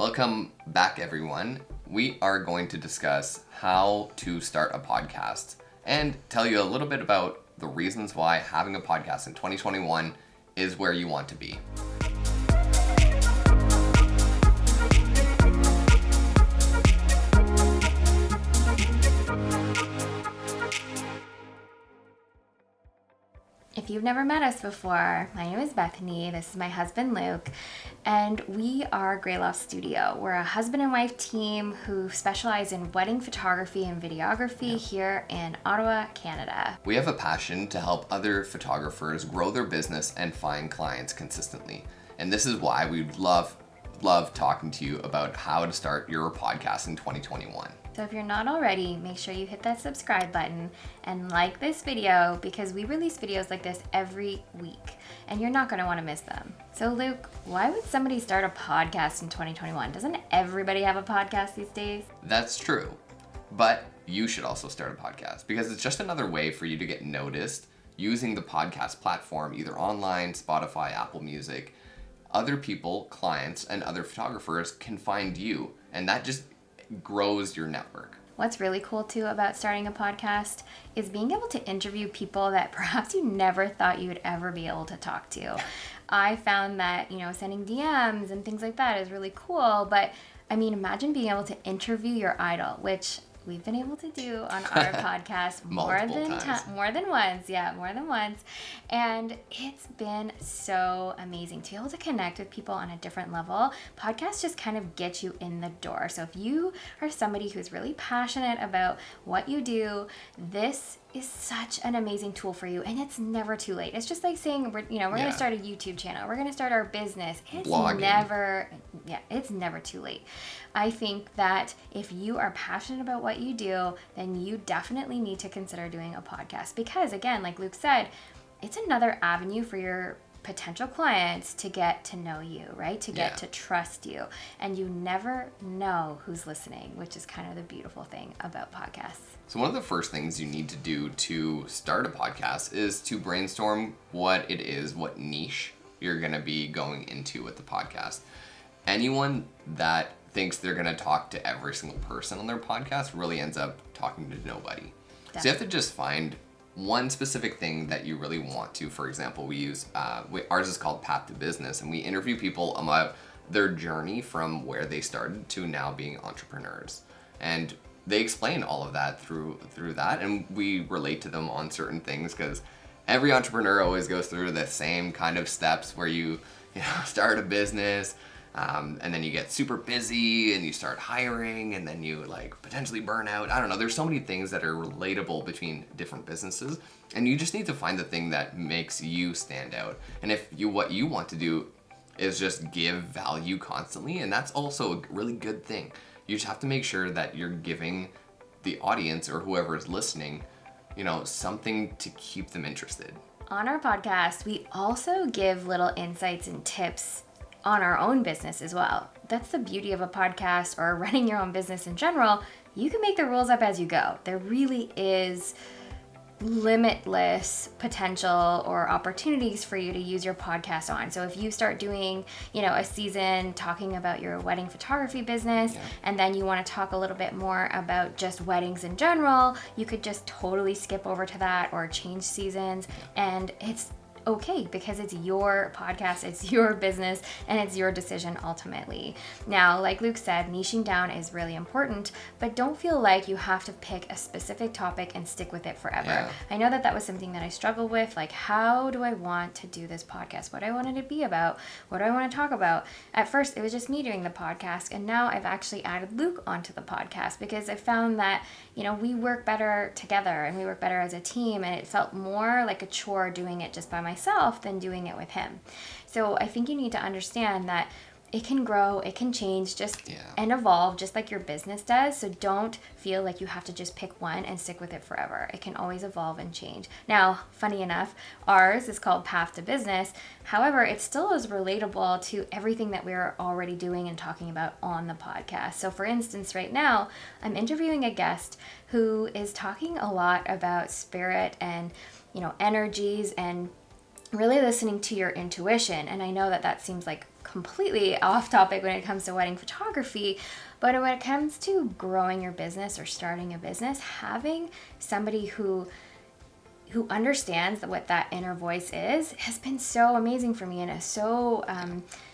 Welcome back, everyone. We are going to discuss how to start a podcast and tell you a little bit about the reasons why having a podcast in 2021 is where you want to be. If you've never met us before, my name is Bethany, this is my husband Luke, and we are Loft Studio. We're a husband and wife team who specialize in wedding photography and videography here in Ottawa, Canada. We have a passion to help other photographers grow their business and find clients consistently. And this is why we love talking to you about how to start your podcast in 2021. So if you're not already, make sure you hit that subscribe button and like this video because we release videos like this every week and you're not going to want to miss them. So Luke, why would somebody start a podcast in 2021? Doesn't everybody have a podcast these days? That's true, but you should also start a podcast because it's just another way for you to get noticed using the podcast platform, either online, Spotify, Apple Music. Other people, clients, and other photographers can find you, and that just grows your network. What's really cool too about starting a podcast is being able to interview people that perhaps you never thought you would ever be able to talk to. I found that, sending DMs and things like that is really cool, but imagine being able to interview your idol, which we've been able to do on our podcast more than once. And it's been so amazing to be able to connect with people on a different level. Podcasts just kind of get you in the door. So if you are somebody who's really passionate about what you do, this is such an amazing tool for you, and it's never too late. It's just like saying we're going to start a YouTube channel, we're going to start our business. It's never too late. I think that if you are passionate about what you do, then you definitely need to consider doing a podcast because, again, like Luke said, it's another avenue for your potential clients to get to know you, right? To get to trust you. And you never know who's listening, which is kind of the beautiful thing about podcasts. So one of the first things you need to do to start a podcast is to brainstorm what it is, what niche you're going to be going into with the podcast. Anyone that thinks they're going to talk to every single person on their podcast really ends up talking to nobody. Definitely. So you have to just find one specific thing that you really want to. For example, we use ours is called Path to Business, and we interview people about their journey from where they started to now being entrepreneurs, and they explain all of that through that, and we relate to them on certain things because every entrepreneur always goes through the same kind of steps where you start a business. And then you get super busy and you start hiring and then you potentially burn out. I don't know. There's so many things that are relatable between different businesses, and you just need to find the thing that makes you stand out. And what you want to do is just give value constantly, and that's also a really good thing. You just have to make sure that you're giving the audience or whoever is listening, something to keep them interested. On our podcast, we also give little insights and tips on our own business as well. That's the beauty of a podcast or running your own business in general. You can make the rules up as you go. There really is limitless potential or opportunities for you to use your podcast on. So if you start doing, a season talking about your wedding photography business, and then you want to talk a little bit more about just weddings in general, you could just totally skip over to that or change seasons, and it's okay because it's your podcast, it's your business, and it's your decision ultimately. Now, like Luke said, niching down is really important, but don't feel like you have to pick a specific topic and stick with it forever. Yeah. I know that was something that I struggled with, how do I want to do this podcast? What do I want it to be about? What do I want to talk about? At first, it was just me doing the podcast, and now I've actually added Luke onto the podcast because I found that, we work better together and we work better as a team, and it felt more like a chore doing it just by myself than doing it with him. So I think you need to understand that it can grow, it can change and evolve just like your business does. So don't feel like you have to just pick one and stick with it forever. It can always evolve and change. Now, funny enough, ours is called Path to Business. However, it still is relatable to everything that we're already doing and talking about on the podcast. So for instance, right now, I'm interviewing a guest who is talking a lot about spirit and, energies and really listening to your intuition. And I know that seems like completely off topic when it comes to wedding photography, but when it comes to growing your business or starting a business, having somebody who understands what that inner voice is has been so amazing for me, and is so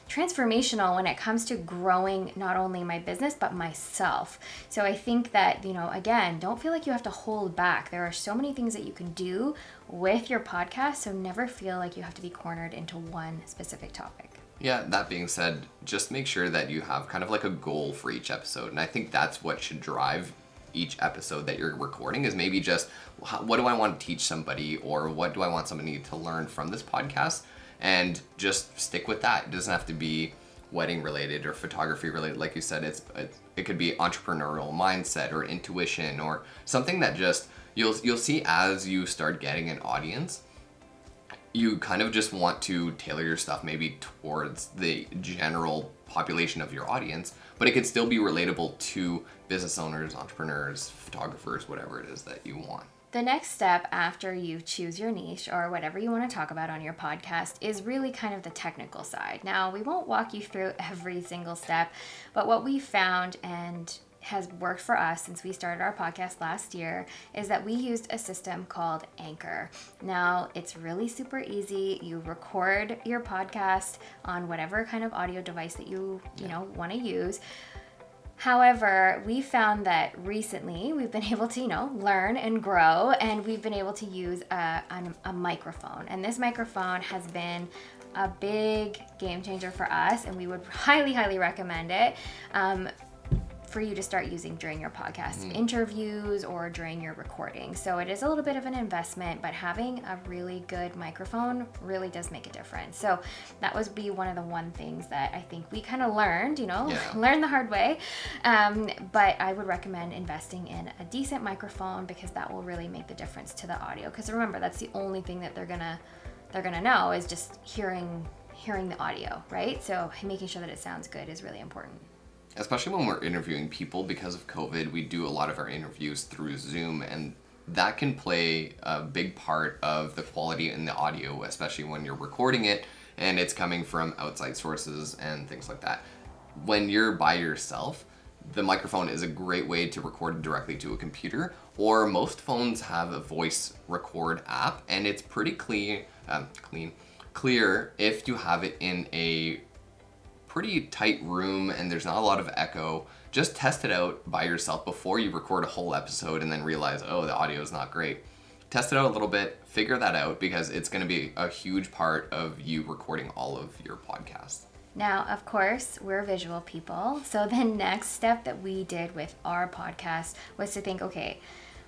transformational when it comes to growing not only my business but myself. So I think that, again, don't feel like you have to hold back. There are so many things that you can do with your podcast, so never feel like you have to be cornered into one specific topic. Yeah, that being said, just make sure that you have kind of like a goal for each episode. And I think that's what should drive each episode that you're recording, is maybe just what do I want to teach somebody, or what do I want somebody to learn from this podcast, and just stick with that. It doesn't have to be wedding related or photography related. Like you said, it could be entrepreneurial mindset or intuition, or something that just you'll see as you start getting an audience. You kind of just want to tailor your stuff maybe towards the general population of your audience, but it could still be relatable to business owners, entrepreneurs, photographers, whatever it is that you want. The next step after you choose your niche or whatever you want to talk about on your podcast is really kind of the technical side. Now, we won't walk you through every single step, but what we found and has worked for us since we started our podcast last year is that we used a system called Anchor. Now, it's really super easy. You record your podcast on whatever kind of audio device that you want to use. However, we found that recently we've been able to, learn and grow, and we've been able to use a microphone. And this microphone has been a big game changer for us, and we would highly, highly recommend it for you to start using during your podcast interviews or during your recording. So it is a little bit of an investment, but having a really good microphone really does make a difference. So that was one of the things that I think we kind of learned, learn the hard way. But I would recommend investing in a decent microphone, because that will really make the difference to the audio. Because remember, that's the only thing that they're gonna know is just hearing the audio, right? So making sure that it sounds good is really important. Especially when we're interviewing people. Because of COVID, we do a lot of our interviews through Zoom, and that can play a big part of the quality in the audio, especially when you're recording it and it's coming from outside sources and things like that. When you're by yourself, the microphone is a great way to record directly to a computer, or most phones have a voice record app, and it's pretty clear if you have it in a pretty tight room and there's not a lot of echo. Just test it out by yourself before you record a whole episode and then realize, the audio is not great. Test it out a little bit, figure that out, because it's going to be a huge part of you recording all of your podcasts. Now, of course, we're visual people. So the next step that we did with our podcast was to think, okay,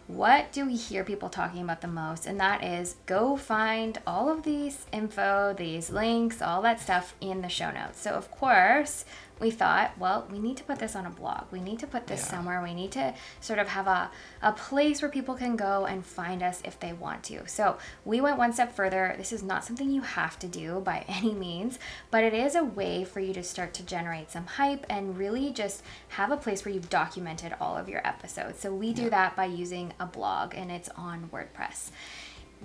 what do we hear people talking about the most? And that is go find all of these info, these links, all that stuff in the show notes. So of course, we thought, well, we need to put this on a blog. We need to put this somewhere. We need to sort of have a place where people can go and find us if they want to. So we went one step further. This is not something you have to do by any means, but it is a way for you to start to generate some hype and really just have a place where you've documented all of your episodes. So we do that by using a blog, and it's on WordPress.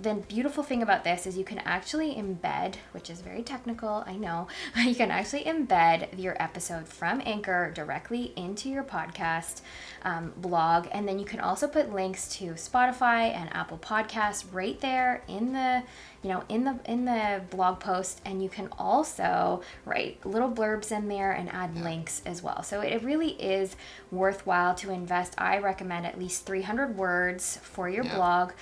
The beautiful thing about this is you can actually embed, which is very technical, I know, but you can actually embed your episode from Anchor directly into your podcast blog, and then you can also put links to Spotify and Apple Podcasts right there in the in the blog post, and you can also write little blurbs in there and add links as well. So it really is worthwhile to invest. I recommend at least 300 words for your blog.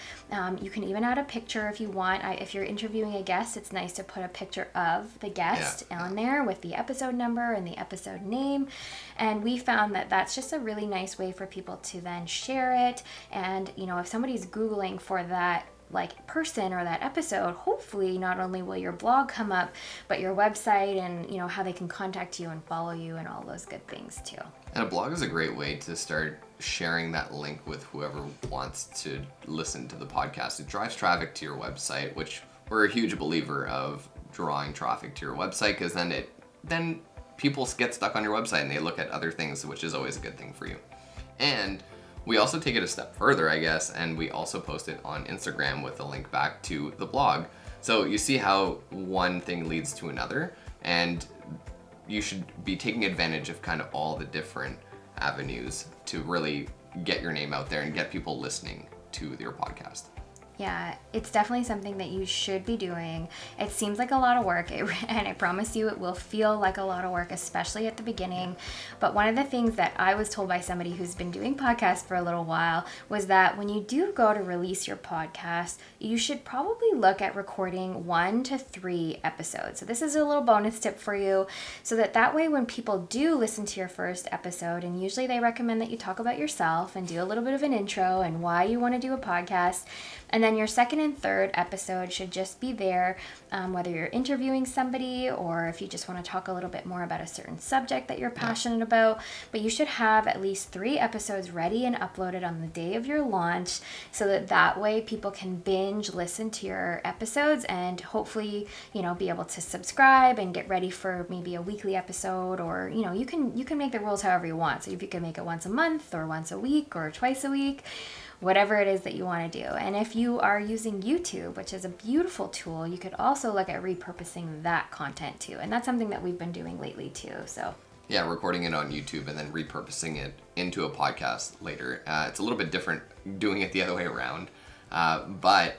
You can even add a picture if you want. If you're interviewing a guest, it's nice to put a picture of the guest on there with the episode number and the episode name. And we found that that's just a really nice way for people to then share it. And, if somebody's Googling for that person or that episode, hopefully not only will your blog come up, but your website and how they can contact you and follow you and all those good things too. And a blog is a great way to start sharing that link with whoever wants to listen to the podcast. It drives traffic to your website, which we're a huge believer of drawing traffic to your website, because then people get stuck on your website and they look at other things, which is always a good thing for you. And we also take it a step further, I guess, and we also post it on Instagram with a link back to the blog. So you see how one thing leads to another, and you should be taking advantage of kind of all the different avenues to really get your name out there and get people listening to your podcast. Yeah, it's definitely something that you should be doing. It seems like a lot of work, and I promise you it will feel like a lot of work, especially at the beginning. But one of the things that I was told by somebody who's been doing podcasts for a little while was that when you do go to release your podcast, you should probably look at recording 1 to 3 episodes. So this is a little bonus tip for you, so that way when people do listen to your first episode, and usually they recommend that you talk about yourself and do a little bit of an intro and why you want to do a podcast. And then your second and third episode should just be there, whether you're interviewing somebody or if you just want to talk a little bit more about a certain subject that you're passionate about. But you should have at least 3 episodes ready and uploaded on the day of your launch, so that way people can binge listen to your episodes and hopefully, be able to subscribe and get ready for maybe a weekly episode, or, you can make the rules however you want. So if you can make it once a month or once a week or twice a week, whatever it is that you want to do. And if you are using YouTube, which is a beautiful tool, you could also look at repurposing that content too. And that's something that we've been doing lately too. So yeah, recording it on YouTube and then repurposing it into a podcast later. It's a little bit different doing it the other way around, but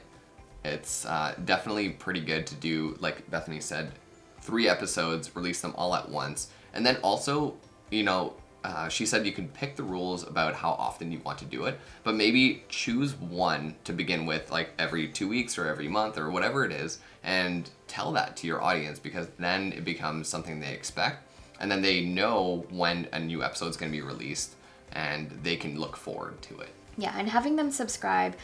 it's definitely pretty good to do, like Bethany said, 3 episodes, release them all at once. And then also, she said you can pick the rules about how often you want to do it, but maybe choose one to begin with, like every 2 weeks or every month or whatever it is, and tell that to your audience, because then it becomes something they expect, and then they know when a new episode is going to be released, and they can look forward to it. Yeah, and having them subscribe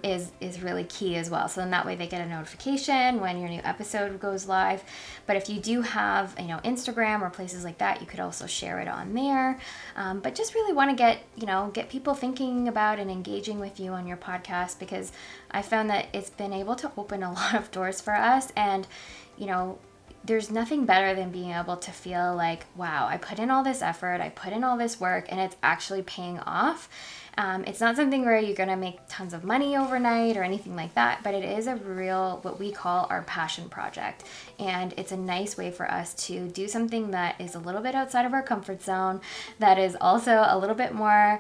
is really key as well. So then that way they get a notification when your new episode goes live. But if you do have, Instagram or places like that, you could also share it on there. But just really want to get people thinking about and engaging with you on your podcast, because I found that it's been able to open a lot of doors for us. And, there's nothing better than being able to feel like, wow, I put in all this effort, I put in all this work, and it's actually paying off. It's not something where you're going to make tons of money overnight or anything like that, but it is a real, what we call our passion project. And it's a nice way for us to do something that is a little bit outside of our comfort zone, that is also a little bit more,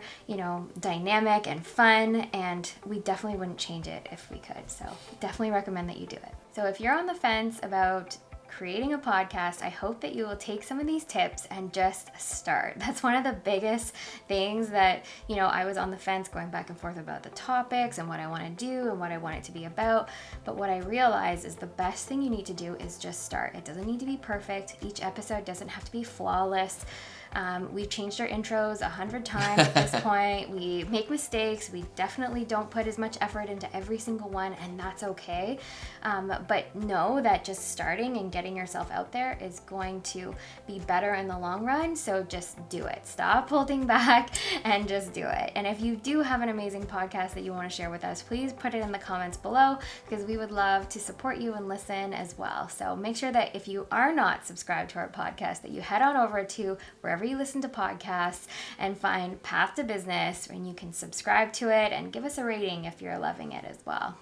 dynamic and fun. And we definitely wouldn't change it if we could. So definitely recommend that you do it. So if you're on the fence about creating a podcast, I hope that you will take some of these tips and just start. That's one of the biggest things that, I was on the fence going back and forth about the topics and what I want to do and what I want it to be about. But what I realized is the best thing you need to do is just start. It doesn't need to be perfect. Each episode doesn't have to be flawless. We've changed our intros 100 times at this point. We make mistakes. We definitely don't put as much effort into every single one, and that's okay. But know that just starting and getting yourself out there is going to be better in the long run. So just do it. Stop holding back and just do it. And if you do have an amazing podcast that you want to share with us, please put it in the comments below, because we would love to support you and listen as well. So make sure that if you are not subscribed to our podcast, that you head on over to wherever you listen to podcasts and find Path to Business, and you can subscribe to it and give us a rating if you're loving it as well.